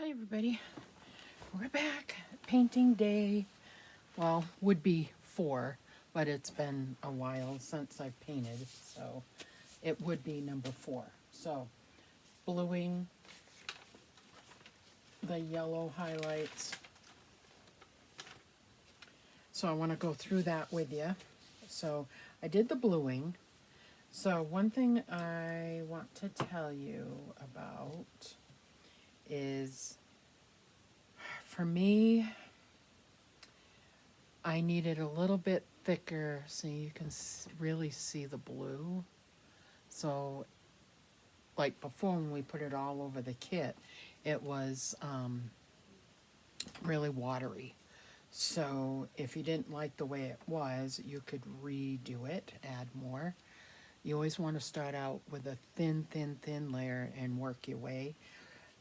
Hi everybody, we're back. Painting day, well, would be 4, but it's been a while since I've painted, so it would be number 4. So, bluing the yellow highlights. So I want to go through that with you. So I did the bluing. So one thing I want to tell you about is, for me, I need it a little bit thicker so you can really see the blue. So, like before when we put it all over the kit, it was really watery. So if you didn't like the way it was, you could redo it, add more. You always want to start out with a thin, thin, thin layer and work your way.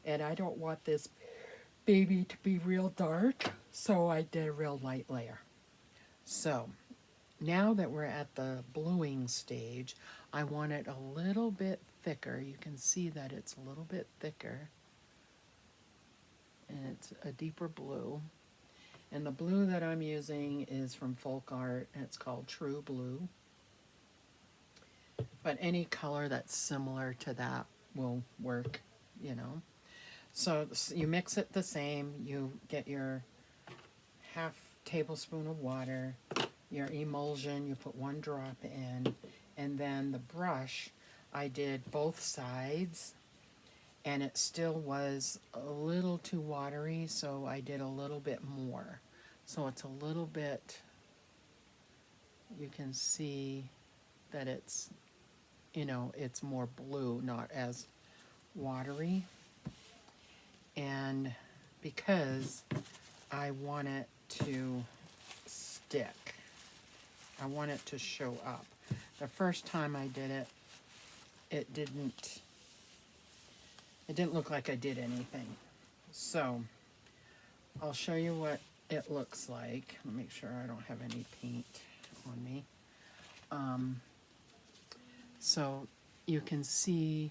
And I don't want this baby to be real dark, so I did a real light layer. So now that we're at the bluing stage, I want it a little bit thicker. You can see that it's a little bit thicker. And it's a deeper blue. And the blue that I'm using is from Folk Art, and it's called True Blue. But any color that's similar to that will work, you know. So you mix it the same. You get your half tablespoon of water, your emulsion, you put 1 drop in, and then the brush, I did both sides, and it still was a little too watery, so I did a little bit more. So it's a little bit, you can see that it's, you know, it's more blue, not as watery. And because I want it to stick, I want it to show up. The first time I did it, it didn't look like I did anything. So I'll show you what it looks like. Let me make sure I don't have any paint on me. So you can see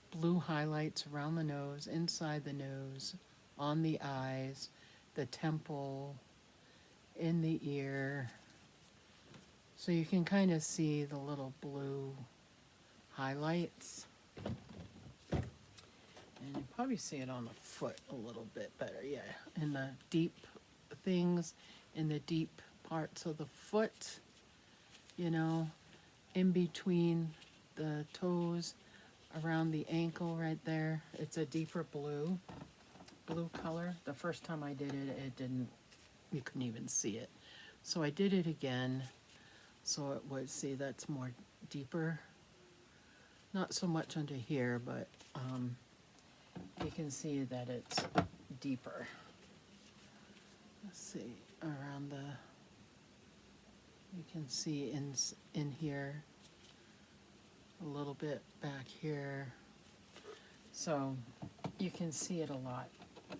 blue highlights around the nose, inside the nose, on the eyes, the temple, in the ear. So you can kind of see the little blue highlights. And you probably see it on the foot a little bit better, yeah. In the deep things, in the deep parts of the foot, you know, in between the toes, around the ankle right there. It's a deeper blue color. The first time I did it, it didn't, you couldn't even see it. So I did it again, so it would, see, that's more deeper. Not so much under here, but you can see that it's deeper. Let's see, around the, you can see in here, a little bit back here. So you can see it a lot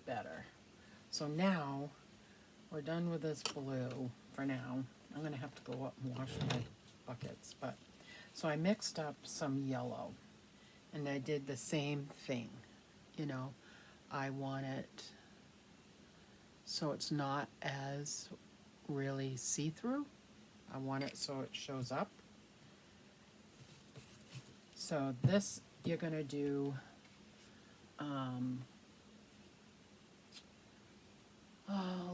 better. So now we're done with this blue for now. I'm gonna have to go up and wash my buckets, but so I mixed up some yellow and I did the same thing. You know, I want it so it's not as really see-through. I want it so it shows up. So this you're gonna do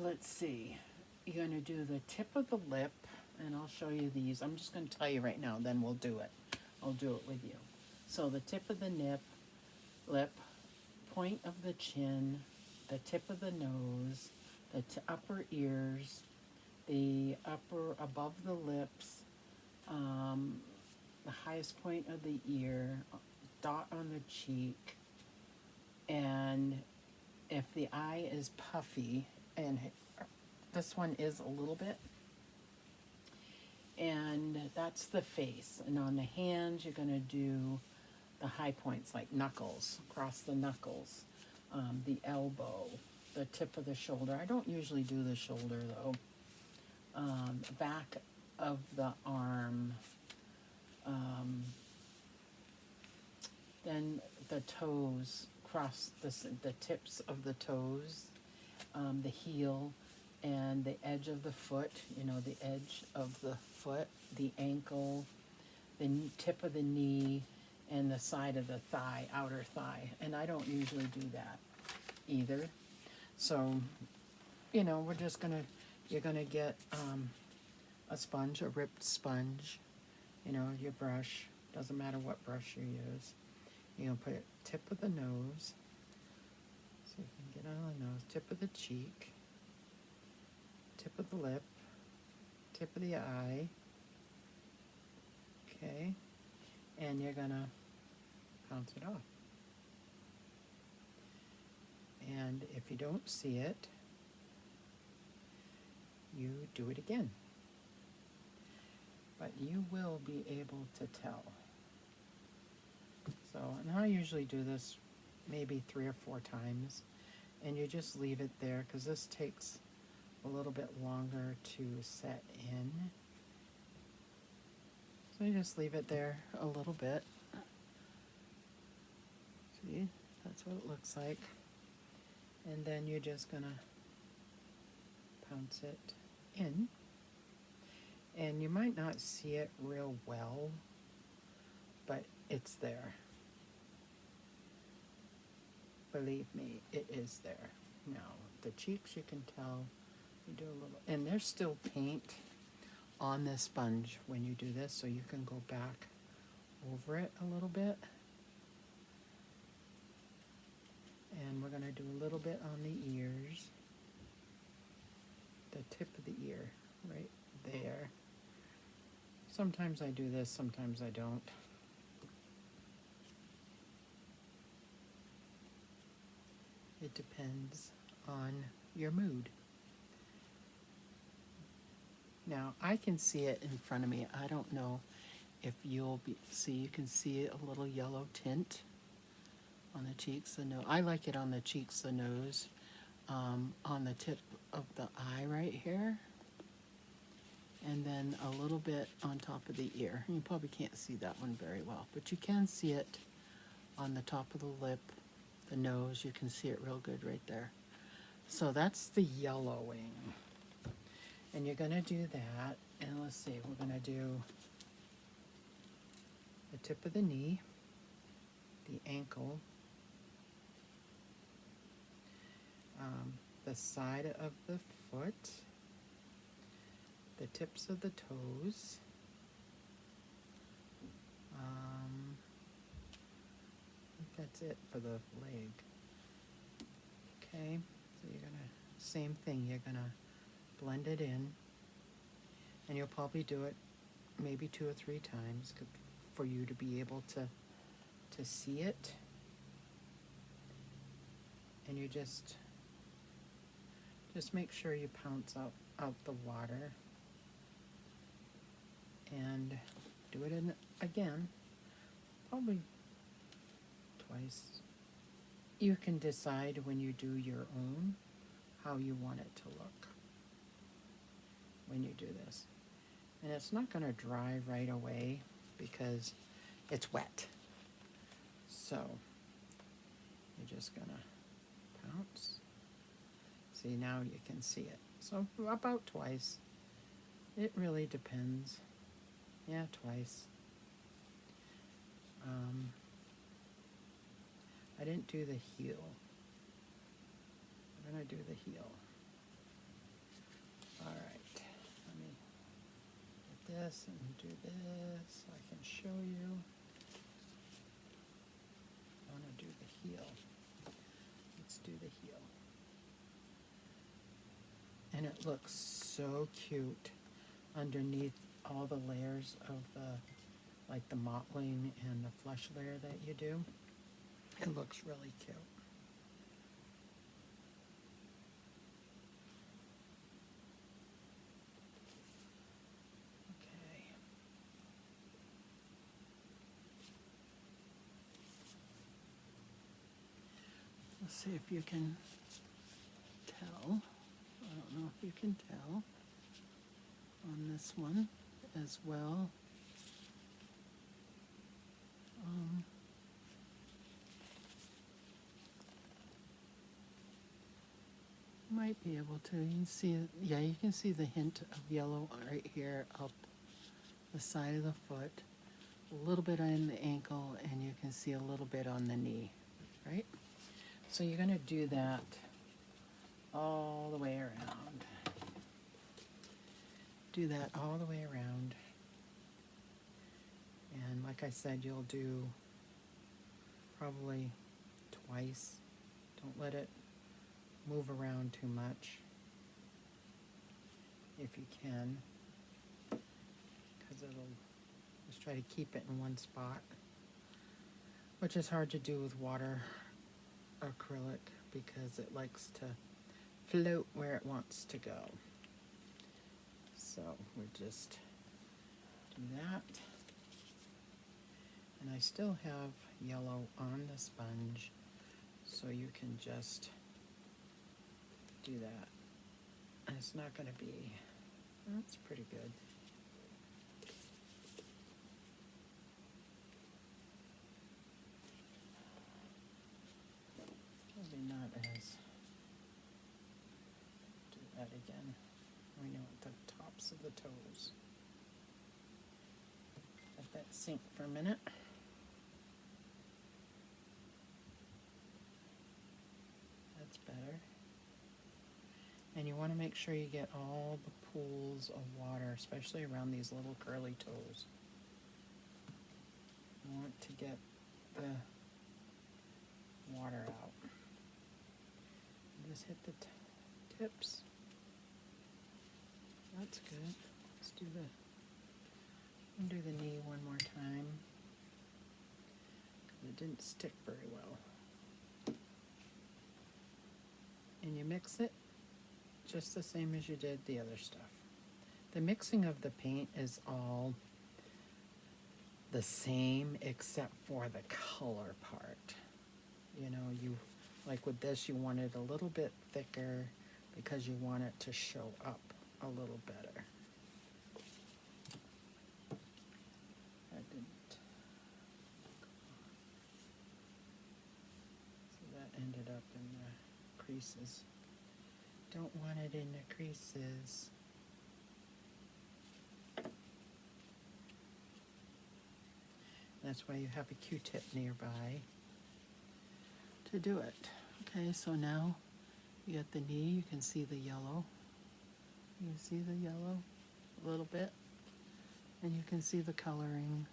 let's see. You're gonna do the tip of the lip, and I'll show you these. I'm just gonna tell you right now, then we'll do it. I'll do it with you. So the tip of the lip, point of the chin, the tip of the nose, the upper ears, the upper above the lips, the highest point of the ear, dot on the cheek, and if the eye is puffy, and this one is a little bit, and that's the face. And on the hands, you're going to do the high points, like knuckles, across the knuckles, the elbow, the tip of the shoulder. I don't usually do the shoulder though. Back of the arm, then the toes across the tips of the toes, the heel, and the edge of the foot, you know, the edge of the foot, the ankle, the tip of the knee, and the side of the thigh, outer thigh. And I don't usually do that either. So, you know, we're just gonna, you're gonna get a sponge, a ripped sponge, you know, your brush, doesn't matter what brush you use. You're gonna put it tip of the nose, so you can get on the nose, tip of the cheek, tip of the lip, tip of the eye, okay, and you're gonna pounce it off. And if you don't see it, you do it again. But you will be able to tell. So, and I usually do this maybe 3 or 4 times, and you just leave it there because this takes a little bit longer to set in. So you just leave it there a little bit. See, that's what it looks like. And then you're just gonna pounce it in. And you might not see it real well, but it's there. Believe me, it is there. Now, the cheeks, you can tell, you do a little, and there's still paint on this sponge when you do this, so you can go back over it a little bit. And we're gonna do a little bit on the ears, the tip of the ear, right there. Sometimes I do this, sometimes I don't. It depends on your mood. Now, I can see it in front of me. I don't know if you'll see, you can see a little yellow tint on the cheeks, the nose. I like it on the cheeks, the nose, on the tip of the eye right here, and then a little bit on top of the ear. You probably can't see that one very well, but you can see it on the top of the lip, the nose. You can see it real good right there. So that's the yellowing. And you're gonna do that, and let's see, we're gonna do the tip of the knee, the ankle, the side of the foot, the tips of the toes, I think that's it for the leg. Okay, so you're gonna, same thing, you're gonna blend it in, and you'll probably do it maybe 2 or 3 times for you to be able to see it. And you just make sure you pounce out the water, and do it in again, probably twice. You can decide when you do your own how you want it to look when you do this. And it's not going to dry right away because it's wet. So you're just going to pounce. See, now you can see it. So about twice. It really depends. Yeah, twice. I didn't do the heel. I'm going to do the heel. All right. Let me get this and do this so I can show you. I want to do the heel. Let's do the heel. And it looks so cute underneath all the layers of the, like the mottling and the flesh layer that you do. It looks really cute. Okay. Let's see if you can tell. I don't know if you can tell on this one as well. be able to. You can see, yeah, you can see the hint of yellow right here up the side of the foot, a little bit on the ankle, and you can see a little bit on the knee, right? So you're gonna do that all the way around. Do that all the way around. And like I said, you'll do probably twice. Don't let it move around too much if you can, because it'll just try to keep it in one spot, which is hard to do with water acrylic because it likes to float where it wants to go. So we just do that. And I still have yellow on the sponge, so you can just do that. And it's not going to be, that's pretty good. Maybe not as, do that again. We know at the tops of the toes. Let that sink for a minute. That's better. And you want to make sure you get all the pools of water, especially around these little curly toes. You want to get the water out. Just hit the tips. That's good. Let's do the knee one more time, because it didn't stick very well. And you mix it just the same as you did the other stuff. The mixing of the paint is all the same except for the color part. You know, you, like with this, you want it a little bit thicker because you want it to show up a little better. That didn't. So that ended up in the creases. Don't want it in the creases. That's why you have a Q-tip nearby to do it. Okay, so now you got the knee, you can see the yellow. You see the yellow a little bit, and you can see the coloring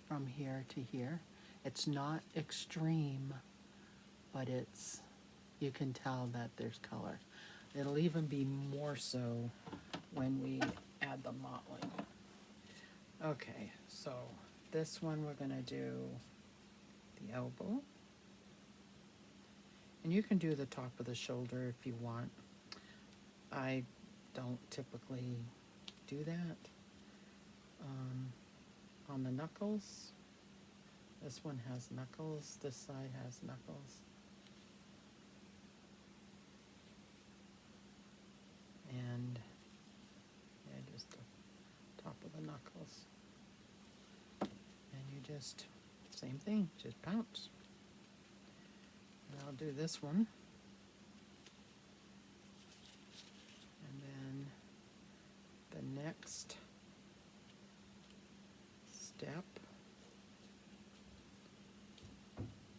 from here to here. It's not extreme, but it's, you can tell that there's color. It'll even be more so when we add the mottling. Okay, so this one we're gonna do the elbow. And you can do the top of the shoulder if you want. I don't typically do that. On the knuckles, this one has knuckles, this side has knuckles. And yeah, just the top of the knuckles. And you just, same thing, just pounce. And I'll do this one. And then the next step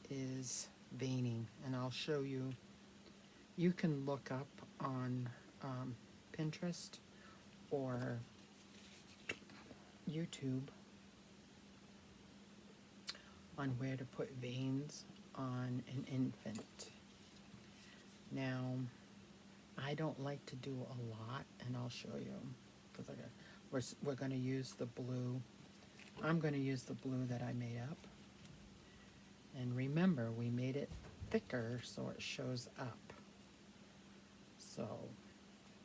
is veining, and I'll show you. You can look up on Pinterest or YouTube on where to put veins on an infant. Now, I don't like to do a lot, and I'll show you, because we're going to use the blue. I'm going to use the blue that I made up. And remember, we made it thicker so it shows up. So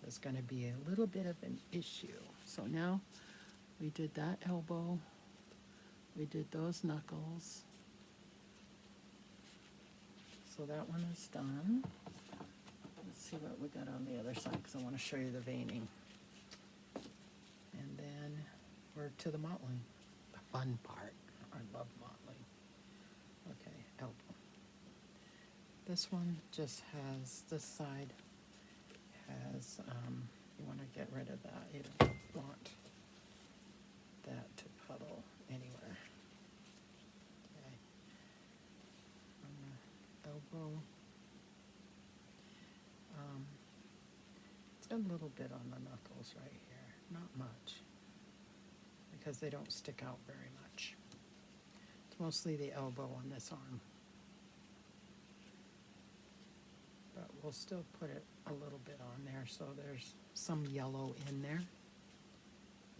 there's going to be a little bit of an issue. So now we did that elbow. We did those knuckles. So that one is done. Let's see what we got on the other side, because I want to show you the veining. And then we're to the mottling, the fun part. I love mottling. Okay, elbow. This one just has, this side has, you want to get rid of that. You don't want that to puddle anywhere. Okay. On the elbow. It's a little bit on the knuckles right here. Not much, because they don't stick out very much. It's mostly the elbow on this arm. But we'll still put it a little bit on there so there's some yellow in there,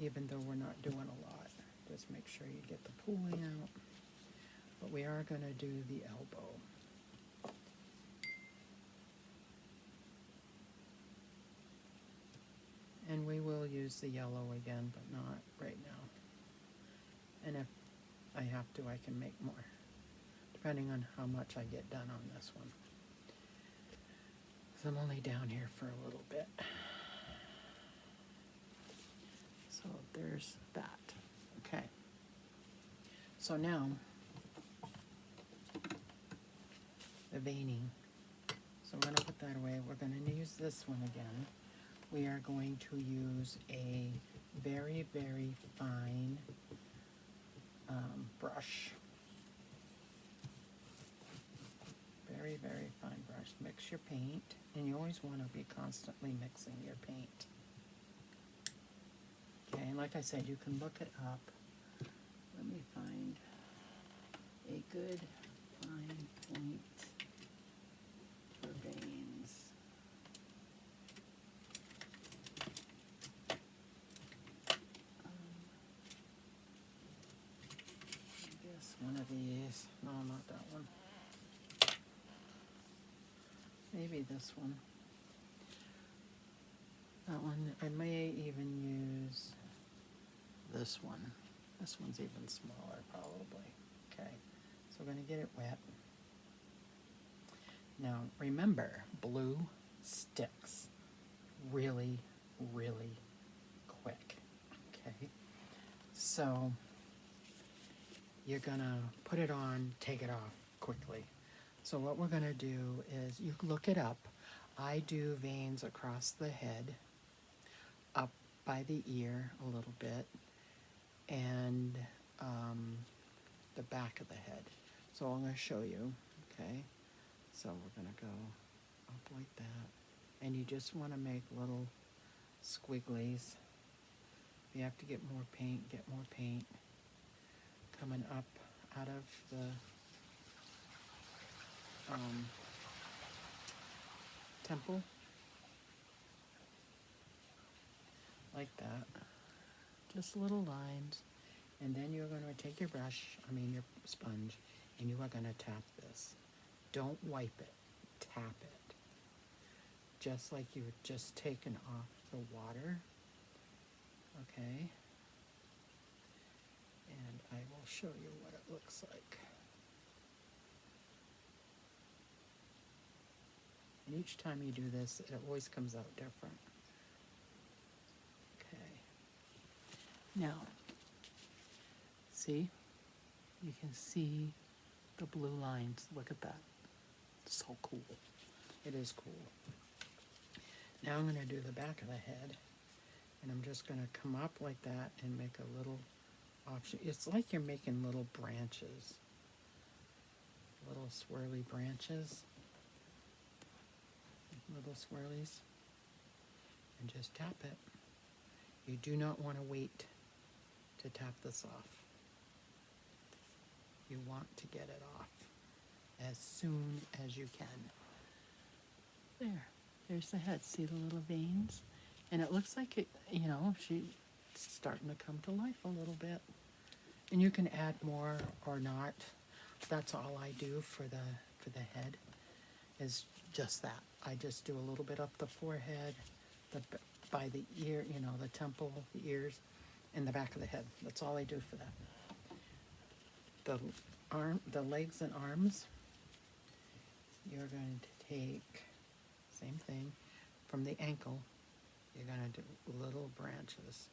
even though we're not doing a lot. Just make sure you get the pooling out. But we are going to do the elbow. And we will use the yellow again, but not right now. And if I have to, I can make more, depending on how much I get done on this one. So I'm only down here for a little bit. So there's that. Okay. So now, the veining. So I'm going to put that away. We're going to use this one again. We are going to use a very, very fine brush. Very, very fine brush. Mix your paint, and you always want to be constantly mixing your paint. Okay, and like I said, you can look it up. Let me find a good fine point for veins. I guess one of these. No, not that one. Maybe this one. That one, I may even use this one. This one's even smaller, probably. Okay, so we're going to get it wet. Now, remember, blue sticks really, really quick. Okay, so you're going to put it on, take it off quickly. So what we're going to do is, you look it up. I do veins across the head, up by the ear a little bit, and the back of the head. So I'm going to show you, okay? So we're going to go up like that. And you just want to make little squigglies. If you have to get more paint, get more paint. Coming up out of the temple, like that, just little lines, and then you're going to take your brush, your sponge, and you are going to tap this. Don't wipe it, tap it, just like you were just taking off the water, okay? And I will show you what it looks like. And each time you do this, it always comes out different. Okay. Now, see? You can see the blue lines. Look at that. So cool. It is cool. Now I'm going to do the back of the head. And I'm just going to come up like that and make a little offshoot. It's like you're making little branches. Little swirly branches. Little swirlies, and just tap it. You do not want to wait to tap this off. You want to get it off as soon as you can. There's the head. See the little veins? And it looks like it, she's starting to come to life a little bit. And you can add more or not. That's all I do for the head, is just that. I just do a little bit up the forehead, by the ear, the temple, the ears, and the back of the head. That's all I do for that. The legs and arms, you're going to take, same thing, from the ankle, you're going to do little branches.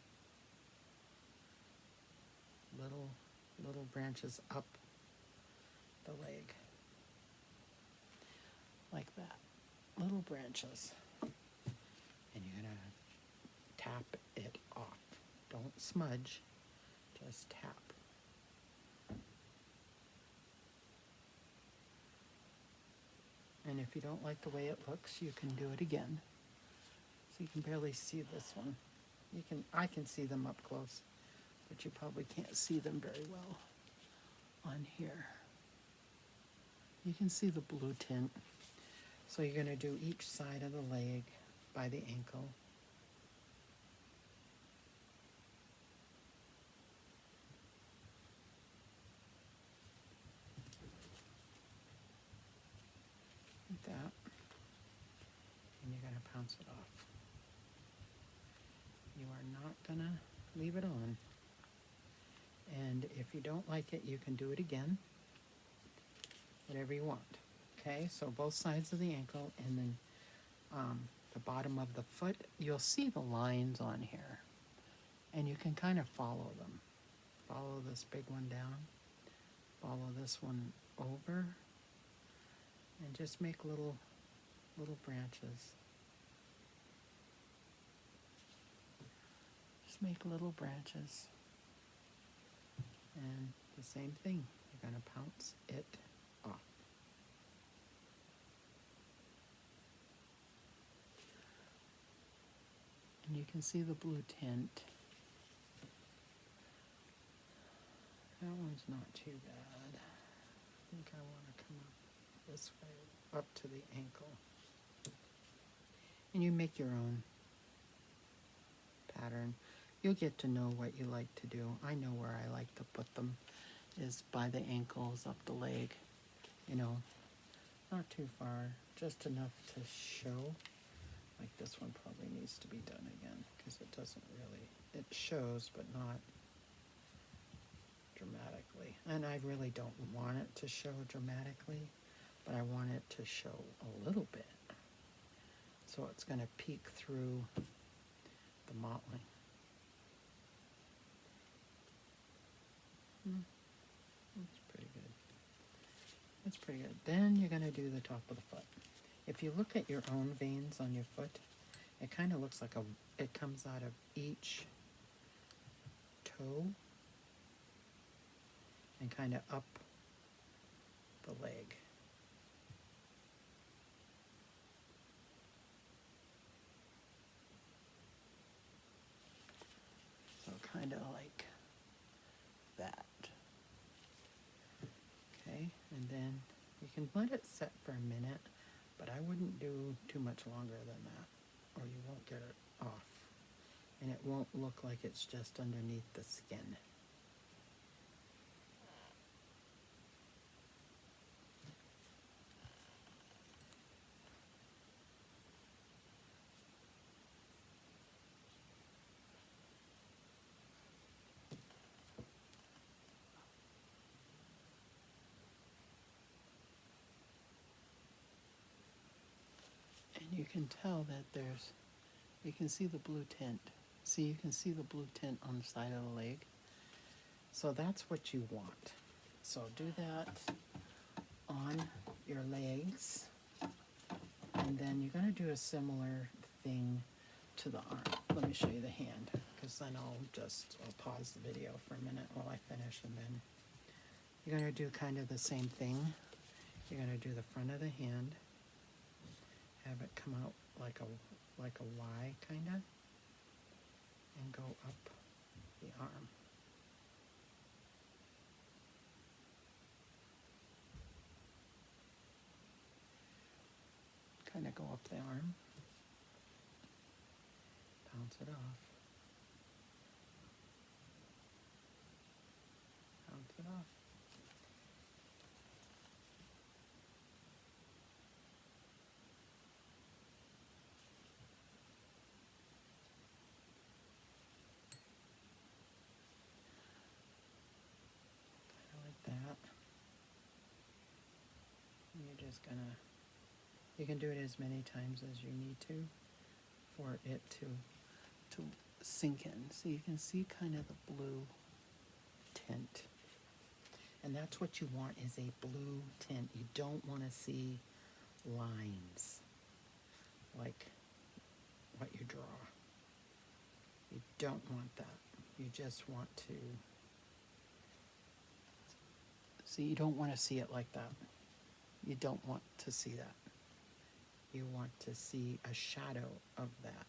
Little branches up the leg. Like that. Little branches. tap it off. Don't smudge, just tap. And if you don't like the way it looks, you can do it again. So you can barely see this one. I can see them up close, but you probably can't see them very well on here. You can see the blue tint. So you're going to do each side of the leg by the ankle. Like that. And you're going to pounce it off. You are not going to leave it on. And if you don't like it, you can do it again. Whatever you want. Okay, so both sides of the ankle, and then the bottom of the foot. You'll see the lines on here, and you can kind of follow them. Follow this big one down, follow this one over, and just make little branches. Just make little branches. And the same thing, you're going to pounce it off. And you can see the blue tint. That one's not too bad. I think I want to come up this way, up to the ankle. And you make your own pattern. You'll get to know what you like to do. I know where I like to put them is by the ankles, up the leg. You know, not too far, just enough to show. Like this one probably needs to be done again because it doesn't really, it shows but not dramatically. And I really don't want it to show dramatically, but I want it to show a little bit. So it's going to peek through the mottling. That's pretty good. That's pretty good. Then you're going to do the top of the foot. If you look at your own veins on your foot, it kind of looks like it comes out of each toe and kind of up the leg. So kind of like that. Okay, and then you can let it set for a minute, but I wouldn't do too much longer than that, or you won't get it off. And it won't look like it's just underneath the skin. And you can tell that you can see the blue tint. See, you can see the blue tint on the side of the leg. So that's what you want. So do that on your legs. And then you're going to do a similar thing to the arm. Let me show you the hand, because then I'll pause the video for a minute while I finish, and then you're going to do kind of the same thing. You're going to do the front of the hand, have it come out like a Y kind of, and go up the arm. Kind of go up the arm, bounce it off, bounce it off. Like that. And you're just gonna, you can do it as many times as you need to for it to sink in. So you can see kind of the blue tint. And that's what you want, is a blue tint. You don't want to see lines like what you draw. You don't want that. You just want to, see, you don't want to see it like that. You don't want to see that. You want to see a shadow of that.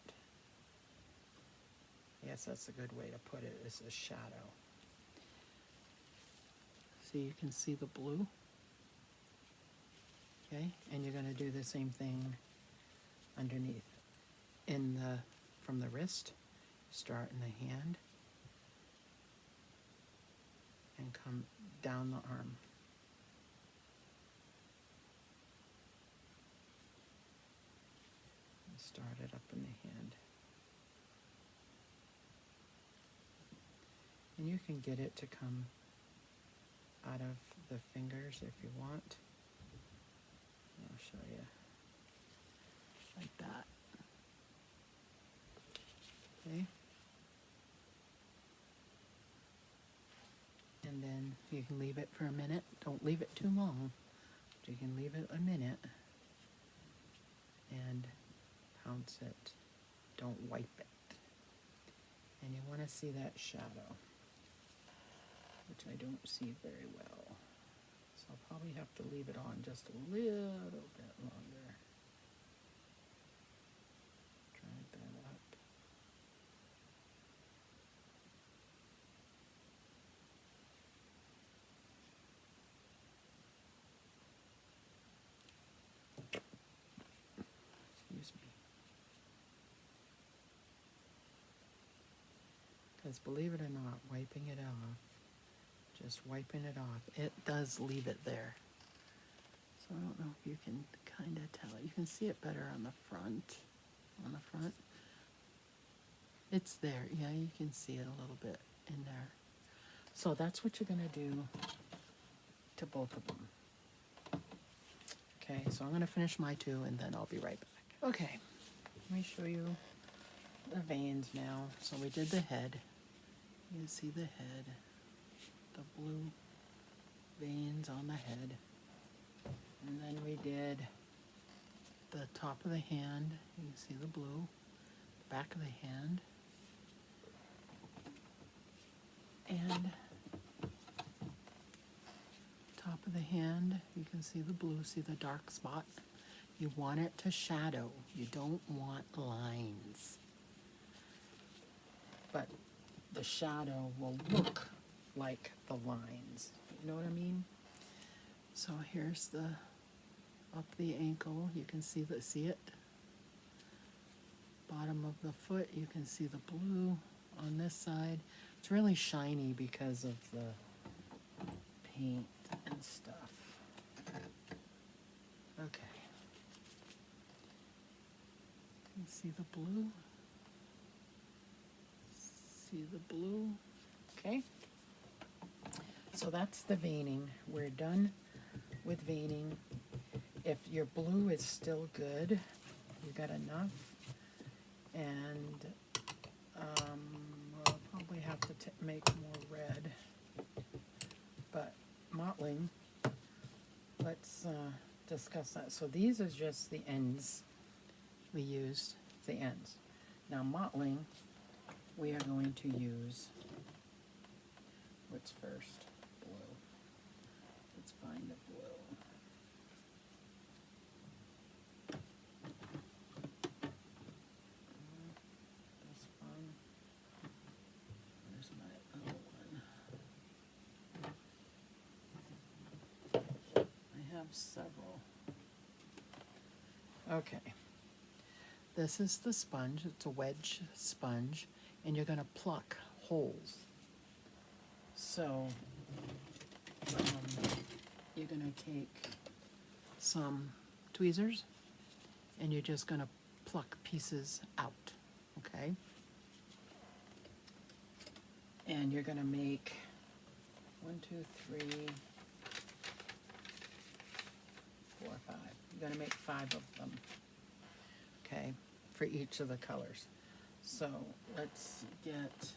Yes, that's a good way to put it, is a shadow. So you can see the blue. Okay, and you're going to do the same thing underneath. From the wrist, start in the hand and come down the arm. And start it up in the hand. And you can get it to come out of the fingers if you want. I'll show you. Like that. Okay. And then you can leave it for a minute. Don't leave it too long. But you can leave it a minute and pounce it. Don't wipe it. And you want to see that shadow, which I don't see very well. So I'll probably have to leave it on just a little bit longer. Drag that up. Excuse me. Because believe it or not, wiping it off, just wiping it off, it does leave it there. So I don't know if you can kind of tell. You can see it better on the front. On the front. It's there. Yeah, you can see it a little bit in there. So that's what you're going to do to both of them. Okay, so I'm going to finish my two and then I'll be right back. Okay, let me show you the veins now. So we did the head. You can see the head. The blue veins on the head. And then we did the top of the hand. You can see the blue. The back of the hand. And top of the hand, you can see the blue, see the dark spot. You want it to shadow. You don't want lines. But the shadow will look like the lines. You know what I mean? So here's the up the ankle. You can see it. Bottom of the foot, you can see the blue on this side. It's really shiny because of the paint and stuff. Okay. You see the blue? See the blue? Okay. So that's the veining. We're done with veining. If your blue is still good, you got enough. And we'll probably have to make more red. But mottling, let's discuss that. So these are just the ends. We used the ends. Now mottling, we are going to use, what's first? Blue. Let's find the blue. This one. Where's my other one? I have several. Okay. This is the sponge. It's a wedge sponge, and you're going to pluck holes. So you're going to take some tweezers, and you're just going to pluck pieces out, okay? And you're going to make 1, 2, 3, 4, 5. You're going to make 5 of them, okay, for each of the colors. So let's get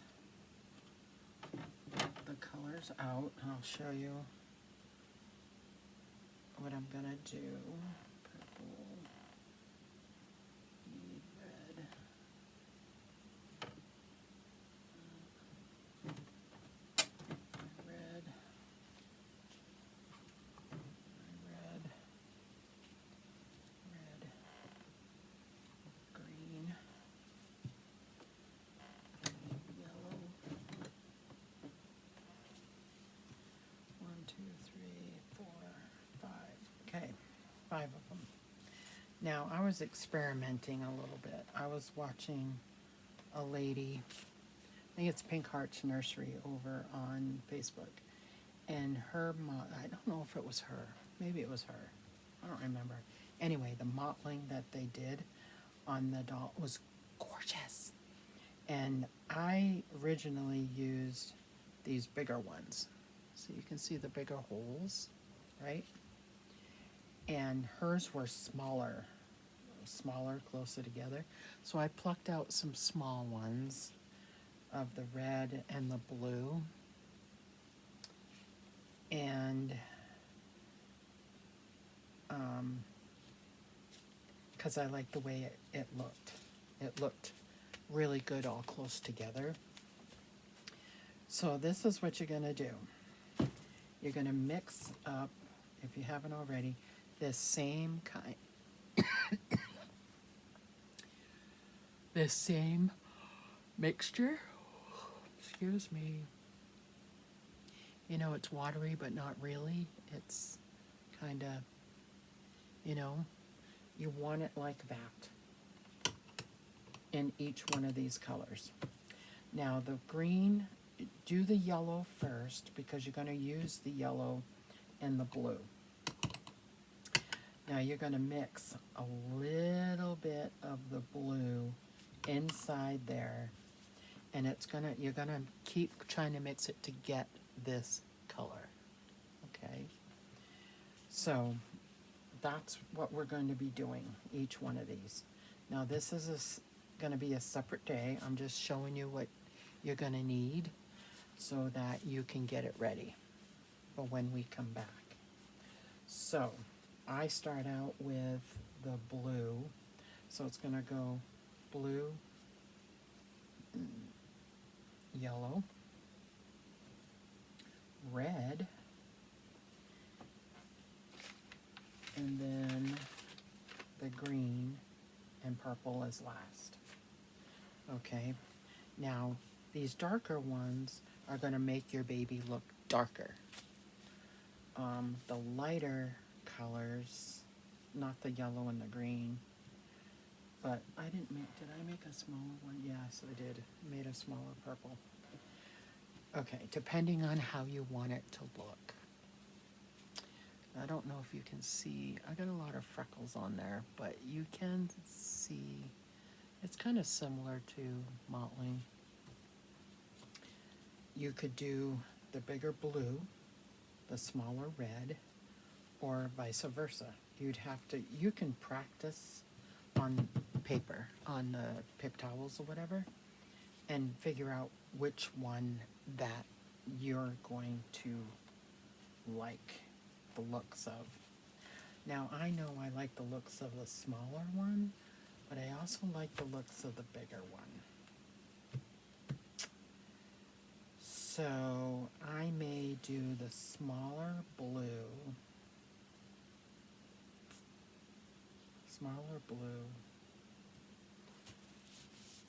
the colors out. I'll show you what I'm gonna do. Purple, need red. Now, I was experimenting a little bit. I was watching a lady, I think it's Pink Heart's Nursery over on Facebook, and her, I don't know if it was her, maybe it was her, I don't remember. Anyway, the mottling that they did on the doll was gorgeous. And I originally used these bigger ones. So you can see the bigger holes, right? And hers were smaller, closer together. So I plucked out some small ones of the red and the blue. And because I liked the way it looked. It looked really good all close together. So this is what you're going to do. You're going to mix up, if you haven't already, this same kind, this same mixture. Excuse me. You know, it's watery, but not really. It's kind of, you know, you want it like that in each one of these colors. Now the green, do the yellow first because you're going to use the yellow and the blue. Now you're going to mix a little bit of the blue inside there, and you're going to keep trying to mix it to get this color. Okay? So that's what we're going to be doing, each one of these. Now this is going to be a separate day. I'm just showing you what you're going to need so that you can get it ready for when we come back. So I start out with the blue. So it's going to go blue, yellow, red, and then the green and purple is last. Okay, now these darker ones are going to make your baby look darker. The lighter colors, not the yellow and the green, but did I make a smaller one? Yes, I did. Made a smaller purple. Okay, depending on how you want it to look. I don't know if you can see, I got a lot of freckles on there, but you can see, it's kind of similar to mottling. You could do the bigger blue, the smaller red, or vice versa. You can practice on paper, on the paper towels or whatever, and figure out which one that you're going to like the looks of. Now I know I like the looks of the smaller one, but I also like the looks of the bigger one. So I may do the smaller blue,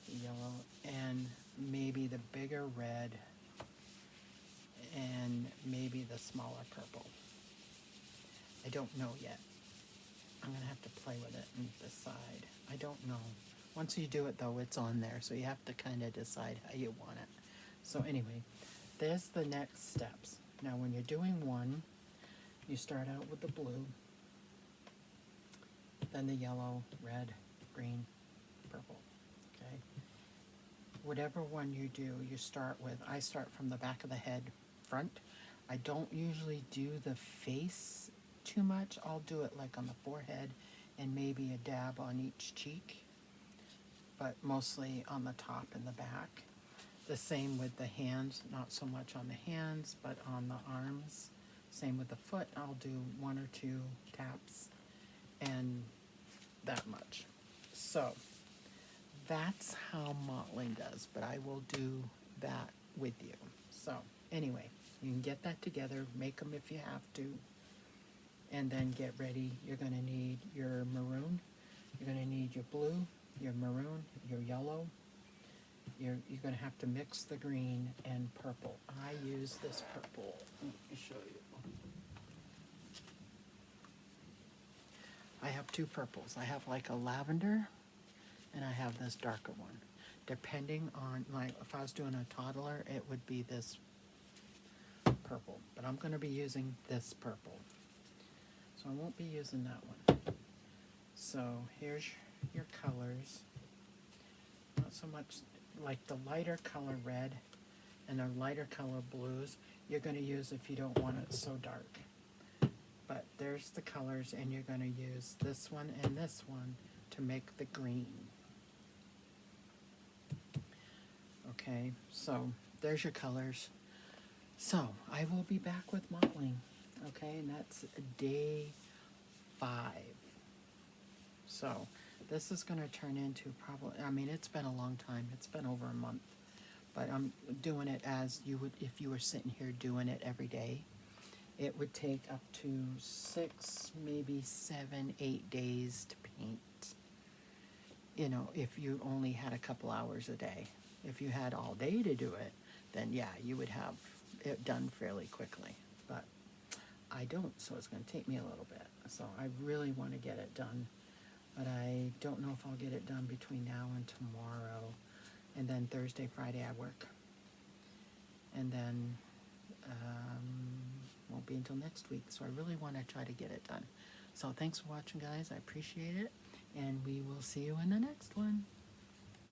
yellow, and maybe the bigger red, and maybe the smaller purple. I don't know yet. I'm going to have to play with it and decide. I don't know. Once you do it, though, it's on there, so you have to kind of decide how you want it. So anyway, there's the next steps. Now, when you're doing one, you start out with the blue, then the yellow, red, green, purple, okay? Whatever one you do, you start with, I start from the back of the head front. I don't usually do the face too much. I'll do it like on the forehead and maybe a dab on each cheek, but mostly on the top and the back. The same with the hands, not so much on the hands, but on the arms. Same with the foot. I'll do 1 or 2 taps and that much. So that's how mottling does, but I will do that with you. So anyway, you can get that together, make them if you have to, and then get ready. You're going to need your maroon, you're going to need your blue, your maroon, your yellow. You're going to have to mix the green and purple. I use this purple. Let me show you. I have have two purples. I have like a lavender, and I have this darker one. Depending on, like, if I was doing a toddler, it would be this purple. But I'm going to be using this purple. So I won't be using that one. So here's your colors. Not so much like the lighter color red and the lighter color blues you're going to use if you don't want it so dark. But there's the colors, and you're going to use this one and this one to make the green. Okay, so there's your colors. So I will be back with mottling. Okay, and that's day 5. So this is going to turn into probably, I mean, it's been a long time. It's been over a month. But I'm doing it as you would if you were sitting here doing it every day. It would take up to 6, maybe 7, 8 days to paint. You know, if you only had a couple hours a day. If you had all day to do it, then yeah, you would have it done fairly quickly. But I don't, so it's going to take me a little bit. So I really want to get it done. But I don't know if I'll get it done between now and tomorrow. And then Thursday, Friday I work. And then won't be until next week. So I really want to try to get it done. So thanks for watching, guys. I appreciate it. And we will see you in the next one.